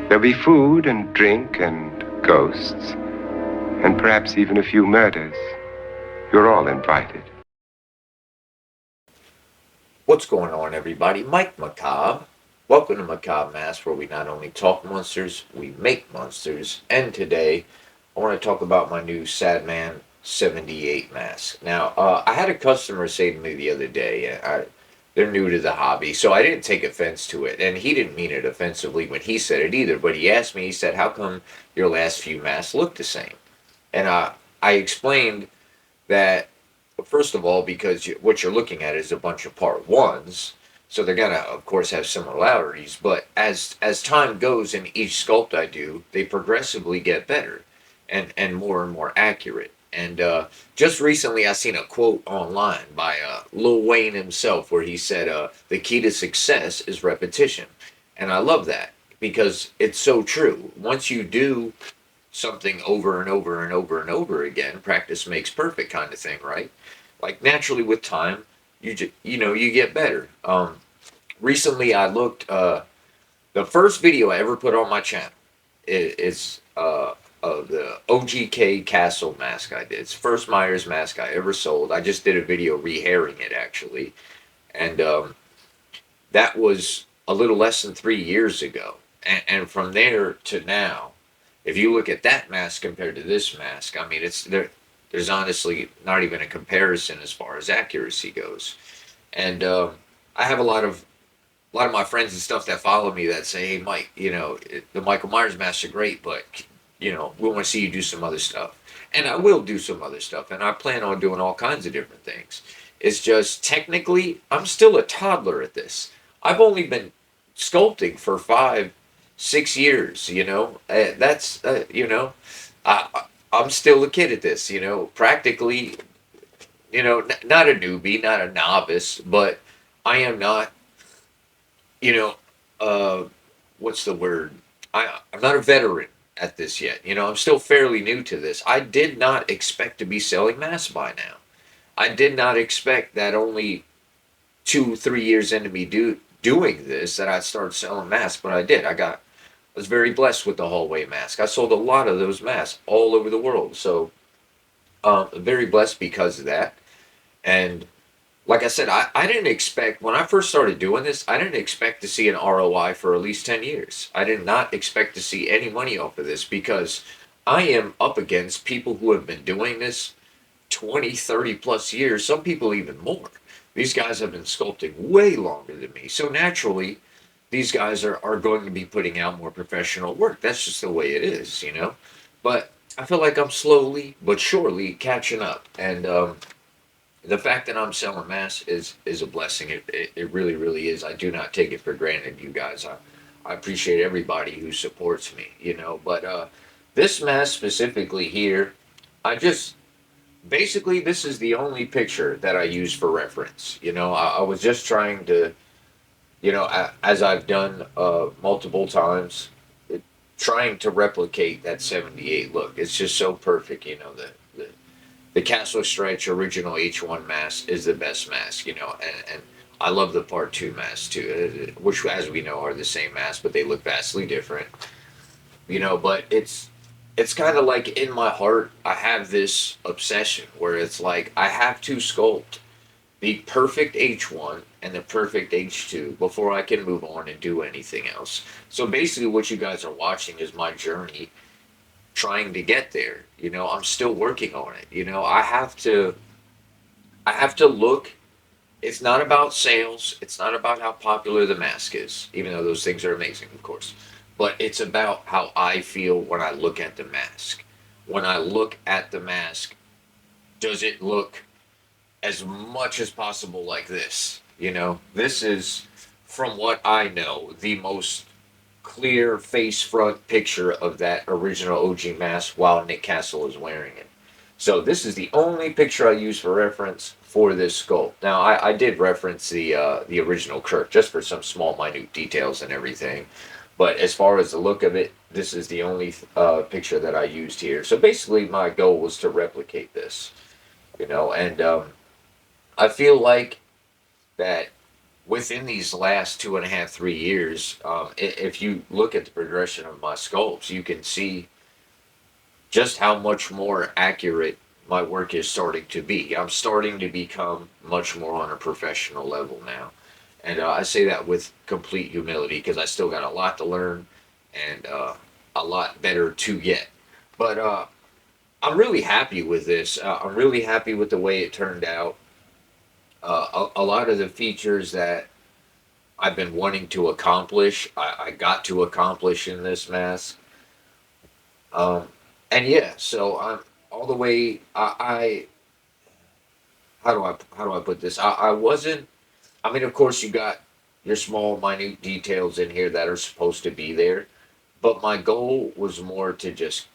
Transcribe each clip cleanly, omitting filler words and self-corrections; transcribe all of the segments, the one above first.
There'll be food and drink and ghosts, and perhaps even a few murders. You're all invited. What's going on, everybody? Mike Macabre. Welcome to Macabre Mask, where we not only talk monsters, we make monsters. And today, I want to talk about my new Sadman 78 mask. Now, I had a customer say to me the other day, they're new to the hobby, so I didn't take offense to it. And he didn't mean it offensively when he said it either, but he asked me, he said, how come your last few masks look the same? And I explained that first of all, because what you're looking at is a bunch of part ones, so they're gonna, of course, have similarities. But as time goes in each sculpt I do, they progressively get better, and more accurate. And just recently, I seen a quote online by Lil Wayne himself, where he said, "The key to success is repetition," and I love that because it's so true. Once you do something over and over and over and over again, practice makes perfect kind of thing, right? Like naturally with time, you get better. Recently I looked. The first video I ever put on my channel is the OGK Castle mask I did. It's the first Myers mask I ever sold. I just did a video rehairing it actually, and that was a little less than 3 years ago. And from there to now, if you look at that mask compared to this mask, I mean, it's there. There's honestly not even a comparison as far as accuracy goes. And I have a lot of my friends and stuff that follow me that say, "Hey, Mike, the Michael Myers masks are great, but we want to see you do some other stuff." And I will do some other stuff, and I plan on doing all kinds of different things. It's just technically, I'm still a toddler at this. I've only been sculpting for 5, 6 years. That's I'm still a kid at this. Practically, not a newbie, not a novice, but I am not, you know, uh, what's the word? I'm not a veteran at this yet. I'm still fairly new to this. I did not expect to be selling masks by now. I did not expect that only 2, 3 years into me doing this that I'd start selling masks, but I did. I was very blessed with the hallway mask. I sold a lot of those masks all over the world, so very blessed because of that. And like I said, I didn't expect, when I first started doing this, I didn't expect to see an ROI for at least 10 years. I did not expect to see any money off of this because I am up against people who have been doing this 20, 30 plus years, some people even more. These guys have been sculpting way longer than me. So naturally, these guys are going to be putting out more professional work. That's just the way it is. But I feel like I'm slowly but surely catching up. And the fact that I'm selling masks is a blessing. It really, really is. I do not take it for granted, you guys. I appreciate everybody who supports me. But this mask specifically here, I just basically this is the only picture that I use for reference. I was just trying to, as I've done multiple times, it, trying to replicate that 78 look. It's just so perfect. The Castle Stretch original H1 mask is the best mask, and I love the Part 2 mask too, which, as we know, are the same mask, but they look vastly different. But it's kind of like in my heart, I have this obsession where it's like I have to sculpt the perfect H1 and the perfect H2 before I can move on and do anything else. So basically, what you guys are watching is my journey trying to get there. I'm still working on it. I have to look. It's not about sales. It's not about how popular the mask is, even though those things are amazing, of course. But it's about how I feel when I look at the mask. When I look at the mask, does it look as much as possible like this? This is, from what I know, the most clear face front picture of that original OG mask while Nick Castle is wearing it. So this is the only picture I use for reference for this sculpt. Now I did reference the original Kirk just for some small minute details and everything, but as far as the look of it, this is the only picture that I used here. So basically, my goal was to replicate this, and I feel like that within these last 2.5, 3 years, if you look at the progression of my sculpts, you can see just how much more accurate my work is starting to be. I'm starting to become much more on a professional level now. And I say that with complete humility because I still got a lot to learn and a lot better to get. But I'm really happy with this. I'm really happy with the way it turned out. A lot of the features that I've been wanting to accomplish, I got to accomplish in this mask. Um, and yeah, so I'm all the way. How do I put this? I wasn't. I mean, of course, you got your small, minute details in here that are supposed to be there, but my goal was more to just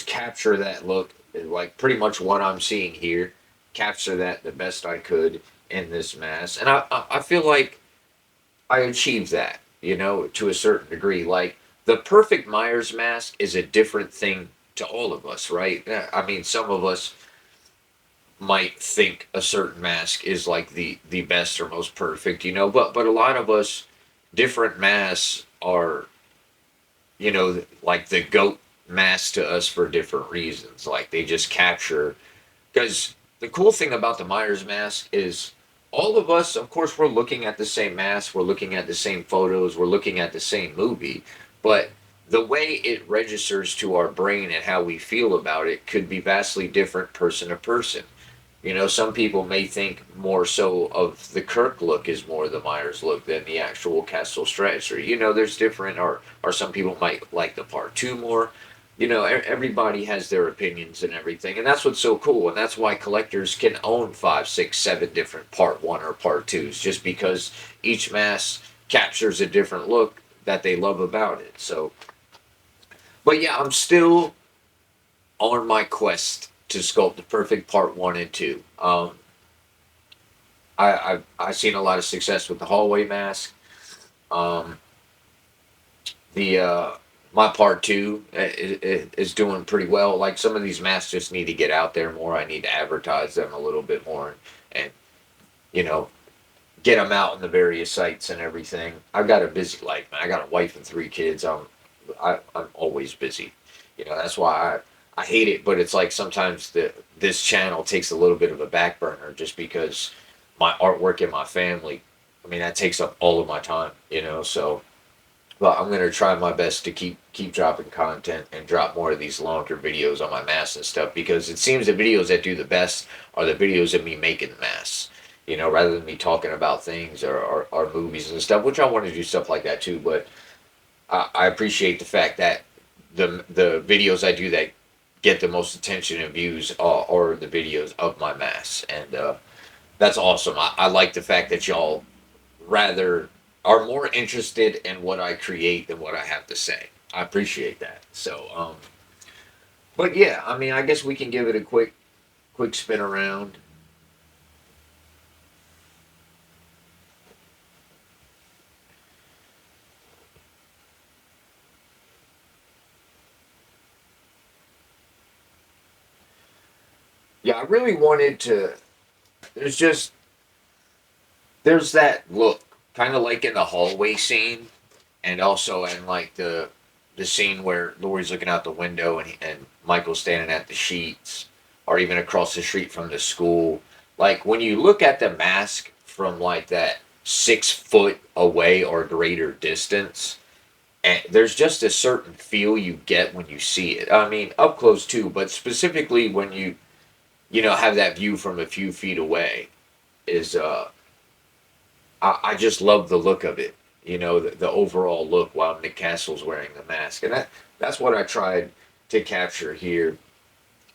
capture that look, like pretty much what I'm seeing here, capture that the best I could in this mask, and I feel like I achieved that, to a certain degree. Like the perfect Myers mask is a different thing to all of us, right? I mean, some of us might think a certain mask is like the best or most perfect, but a lot of us, different masks are, like the goat mask to us for different reasons. Like they just capture, because the cool thing about the Myers mask is all of us, of course, we're looking at the same mask, we're looking at the same photos, we're looking at the same movie, but the way it registers to our brain and how we feel about it could be vastly different person to person. Some people may think more so of the Kirk look is more the Myers look than the actual Castle Stretch. Or, there's different, or some people might like the part two more. Everybody has their opinions and everything. And that's what's so cool. And that's why collectors can own 5, 6, 7 different part one or part twos, just because each mask captures a different look that they love about it. So, but yeah, I'm still on my quest to sculpt the perfect part one and two. I've seen a lot of success with the hallway mask. Um, the My part two is doing pretty well. Like some of these masks just need to get out there more. I need to advertise them a little bit more and you know get them out in the various sites and everything. I've got a busy life, man. I got a wife and 3 kids. I'm always busy. That's why I hate it, but it's like sometimes this channel takes a little bit of a back burner just because my artwork and my family. I mean, that takes up all of my time, So, but I'm gonna try my best to keep dropping content and drop more of these longer videos on my masks and stuff because it seems the videos that do the best are the videos of me making the masks. Rather than me talking about things or movies and stuff, which I want to do stuff like that too. But I appreciate the fact that the videos I do that get the most attention and views are the videos of my masks, and that's awesome. I like the fact that y'all rather are more interested in what I create than what I have to say. I appreciate that. So, but yeah, I mean, I guess we can give it a quick spin around. Yeah, I really wanted to. There's just there's that look, kind of like in the hallway scene, and also in like the scene where Laurie's looking out the window and Michael's standing at the sheets, or even across the street from the school. Like when you look at the mask from like that 6 foot away or greater distance, and there's just a certain feel you get when you see it. I mean, up close too, but specifically when you have that view from a few feet away is I just love the look of it. The overall look while Nick Castle's wearing the mask, and that's what I tried to capture here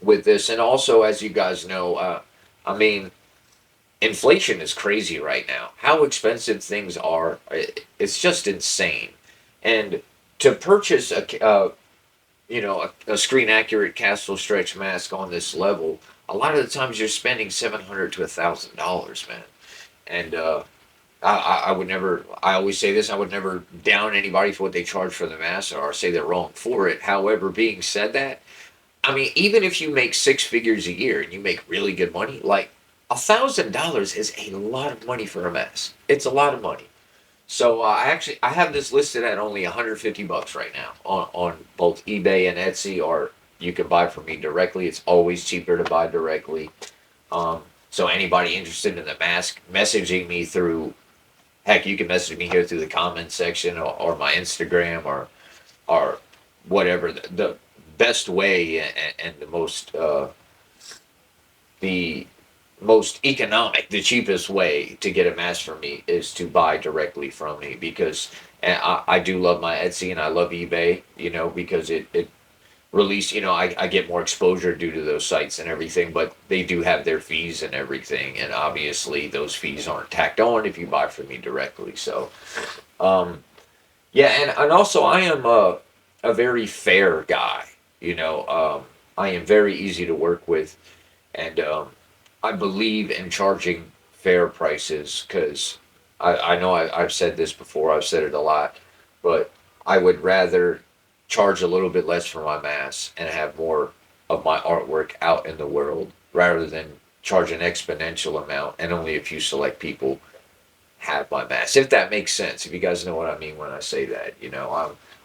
with this. And also, as you guys know, I mean, inflation is crazy right now. How expensive things are, it's just insane. And to purchase a screen accurate Castle Stretch mask on this level, a lot of the times you're spending $700 to $1,000, man. And I would never. I always say this. I would never down anybody for what they charge for the mask or say they're wrong for it. However, being said that, I mean, even if you make 6 figures a year and you make really good money, like $1,000 is a lot of money for a mask. It's a lot of money. So I have this listed at only $150 right now on both eBay and Etsy, or you can buy from me directly. It's always cheaper to buy directly. So anybody interested in the mask, messaging me through, heck, you can message me here through the comment section, or my Instagram, or whatever. The best way and the most economic, the cheapest way to get a mask from me is to buy directly from me, because and I do love my Etsy and I love eBay, because it release, I get more exposure due to those sites and everything, but they do have their fees and everything, and obviously those fees aren't tacked on if you buy from me directly. So um yeah, and also I am a very fair guy, I am very easy to work with, and I believe in charging fair prices, because I know I've said this before, I've said it a lot, but I would rather charge a little bit less for my mass and have more of my artwork out in the world, rather than charge an exponential amount and only a few select people have my mass. If that makes sense, if you guys know what I mean when I say that,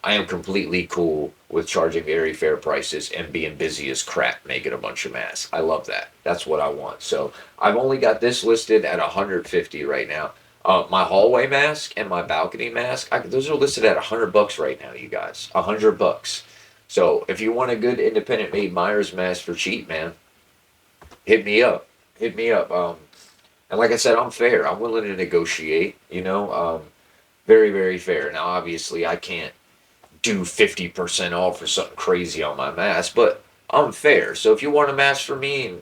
I am completely cool with charging very fair prices and being busy as crap making a bunch of masks. I love that. That's what I want. So I've only got this listed at 150 right now. My hallway mask and my balcony mask, those are listed at $100 right now, you guys. $100. So if you want a good independent made Myers mask for cheap, man, hit me up. Hit me up. And like I said, I'm fair. I'm willing to negotiate. Very, very fair. Now, obviously, I can't do 50% off or something crazy on my mask, but I'm fair. So if you want a mask for me, and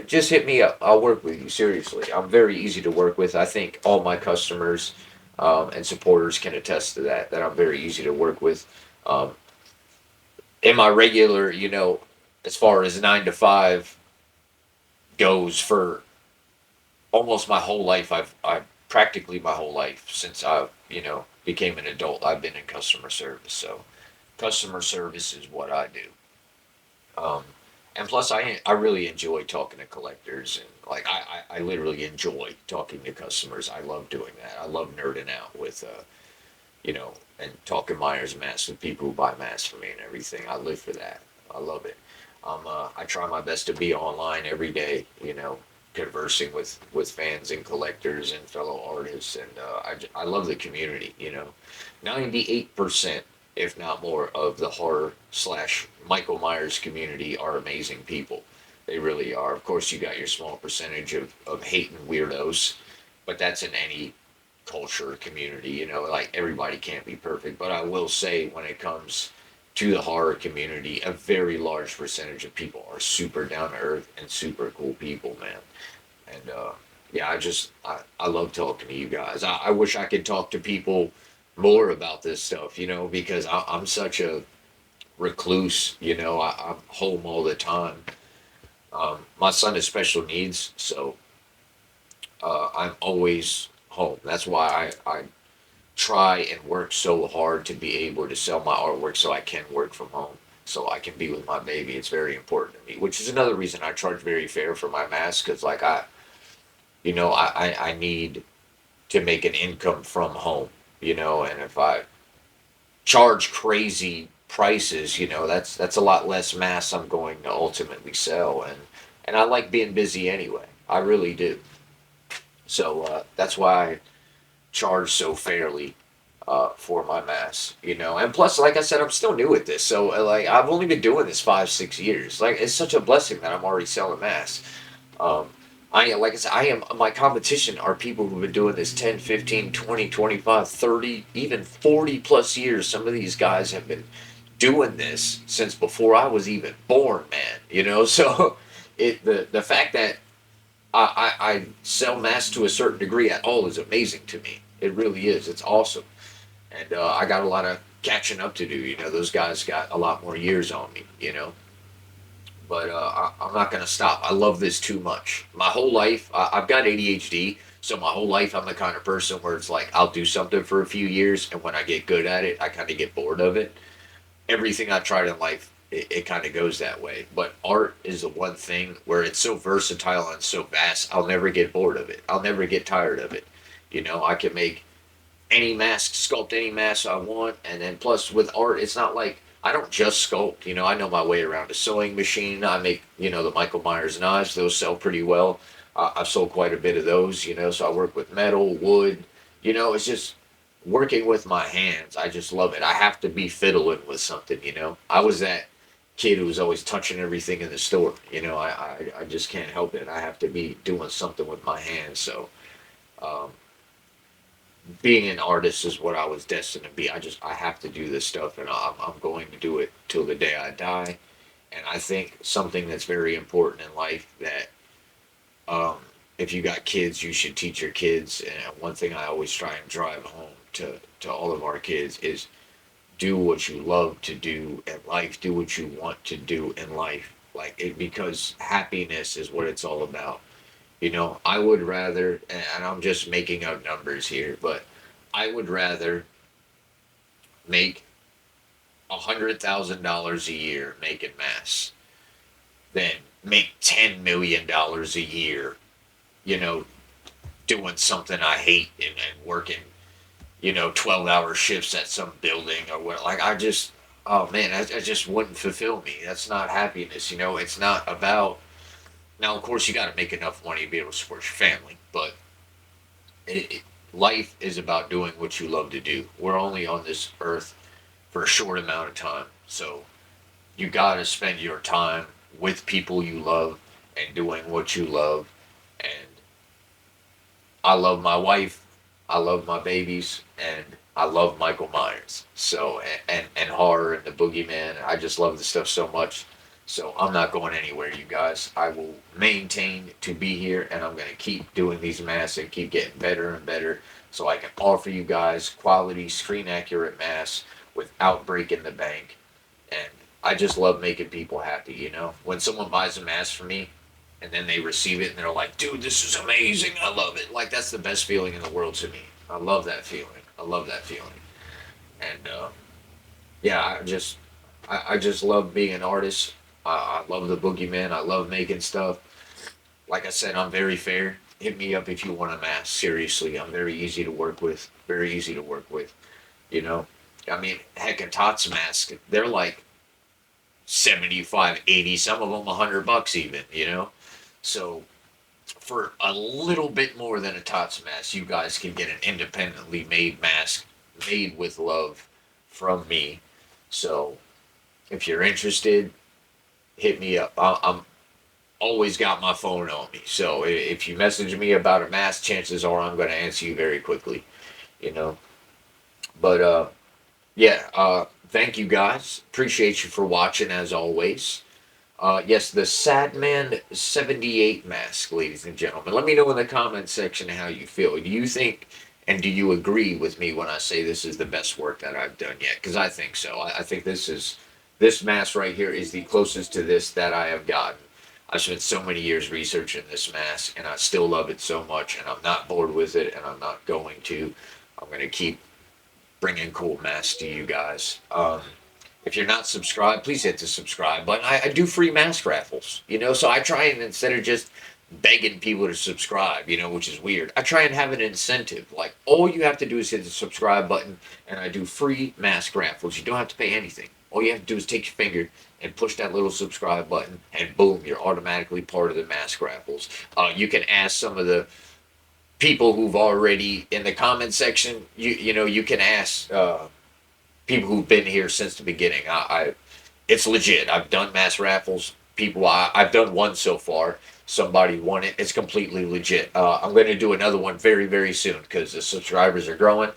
just hit me up. I'll work with you, seriously. I'm very easy to work with. I think all my customers and supporters can attest to that I'm very easy to work with. Um, in my regular, as far as 9 to 5 goes, for almost my whole life, I've practically my whole life since I became an adult, I've been in customer service. So customer service is what I do. Um, and plus, I really enjoy talking to collectors, and like I literally enjoy talking to customers. I love doing that. I love nerding out with and talking Myers masks with people who buy masks from me and everything. I live for that. I love it. I try my best to be online every day, conversing with fans and collectors and fellow artists, and I love the community. 98%, if not more, of the horror slash Michael Myers community are amazing people. They really are. Of course, you got your small percentage of hating weirdos, but that's in any culture community. Like, everybody can't be perfect. But I will say, when it comes to the horror community, a very large percentage of people are super down to earth and super cool people, man. And yeah, I love talking to you guys. I wish I could talk to people more about this stuff, because I'm such a recluse. I'm home all the time. My son has special needs, so I'm always home. That's why I try and work so hard to be able to sell my artwork, so I can work from home, so I can be with my baby. It's very important to me, which is another reason I charge very fair for my mask, because like I need to make an income from home, and if I charge crazy prices, that's a lot less mass I'm going to ultimately sell, and I like being busy anyway. I really do. So that's why I charge so fairly for my mass, and plus, like I said, I'm still new at this, so like I've only been doing this 5, 6 years. Like, it's such a blessing that I'm already selling mass. Um, like I said, my competition are people who've been doing this 10, 15, 20, 25, 30, even 40 plus years. Some of these guys have been doing this since before I was even born, man. So the fact that I sell mass to a certain degree at all is amazing to me. It really is. It's awesome. And I got a lot of catching up to do. Those guys got a lot more years on me. But I'm not going to stop. I love this too much. My whole life, I've got ADHD, so my whole life I'm the kind of person where it's like I'll do something for a few years, and when I get good at it, I kind of get bored of it. Everything I tried in life it kind of goes that way. But art is the one thing where it's so versatile and so vast. I'll never get bored of it. I'll never get tired of it. You know, I can make any mask, sculpt any mask I want, and then plus with art, it's not like I don't just sculpt. You know, I know my way around a sewing machine. I make, you know, the Michael Myers knives; those sell pretty well. I've sold quite a bit of those. You know, so I work with metal, wood. You know, it's just working with my hands. I just love it. I have to be fiddling with something. You know, I was that kid who was always touching everything in the store. You know, I just can't help it. I have to be doing something with my hands. So. Um, Being an artist is what I was destined to be. I have to do this stuff, and I'm going to do it till the day I die. And I think something that's very important in life that um, if you got kids, you should teach your kids. And one thing I always try and drive home to all of our kids is do what you love to do in life. Do what you want to do in life, like it, because happiness is what it's all about. You know, I would rather, and I'm just making up numbers here, but I would rather make $100,000 a year making masks than make $10 million a year, you know, doing something I hate and working, you know, 12-hour shifts at some building or what. Like, oh man, that just wouldn't fulfill me. That's not happiness, you know, it's not about. Now, of course, you got to make enough money to be able to support your family, but life is about doing what you love to do. We're only on this earth for a short amount of time, so you got to spend your time with people you love and doing what you love. And I love my wife, I love my babies, and I love Michael Myers. So and horror and the boogeyman. I just love the stuff so much. So I'm not going anywhere, you guys. I will maintain to be here, and I'm going to keep doing these masks and keep getting better and better so I can offer you guys quality, screen accurate masks without breaking the bank. And I just love making people happy, you know? When someone buys a mask from me and then they receive it and they're like, dude, this is amazing. I love it. Like, that's the best feeling in the world to me. I love that feeling. I love that feeling. And, yeah, I just love being an artist. I love the boogeyman. I love making stuff. Like I said, I'm very fair. Hit me up if you want a mask. Seriously, I'm very easy to work with. Very easy to work with. You know, I mean, heck, a Tots mask, they're like 75, 80, some of them $100 even, you know? So for a little bit more than a Tots mask, you guys can get an independently made mask made with love from me. So if you're interested, hit me up. I'm always got my phone on me. So if you message me about a mask, chances are I'm going to answer you very quickly, you know? But, yeah, thank you guys. Appreciate you for watching as always. Yes, the Sadman 78 mask, ladies and gentlemen. Let me know in the comment section how you feel. Do you think and do you agree with me when I say this is the best work that I've done yet? Because I think so. I think this mask right here is the closest to this that I have gotten. I've spent so many years researching this mask, and I still love it so much, and I'm not bored with it, and I'm not going to. I'm going to keep bringing cool masks to you guys. If you're not subscribed, please hit the subscribe button. I do free mask raffles, you know, so I try and instead of just begging people to subscribe, you know, which is weird, I try and have an incentive. Like, all you have to do is hit the subscribe button, and I do free mask raffles. You don't have to pay anything. All you have to do is take your finger and push that little subscribe button, and boom, you're automatically part of the mask raffles. You can ask some of the people who've already in the comment section. You know, you can ask people who've been here since the beginning. It's legit. I've done mask raffles. I've done one so far. Somebody won it. It's completely legit. I'm going to do another one very, very soon because the subscribers are growing.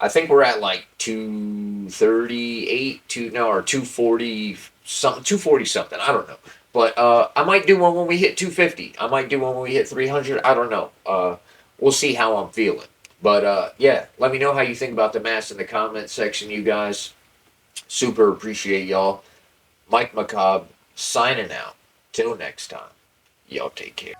I think we're at like 238, or 240 something, 240 something. I don't know. But I might do one when we hit 250. I might do one when we hit 300. I don't know. We'll see how I'm feeling. But yeah, let me know how you think about the mask in the comment section, you guys. Super appreciate y'all. Mike Macabre signing out. Till next time, y'all take care.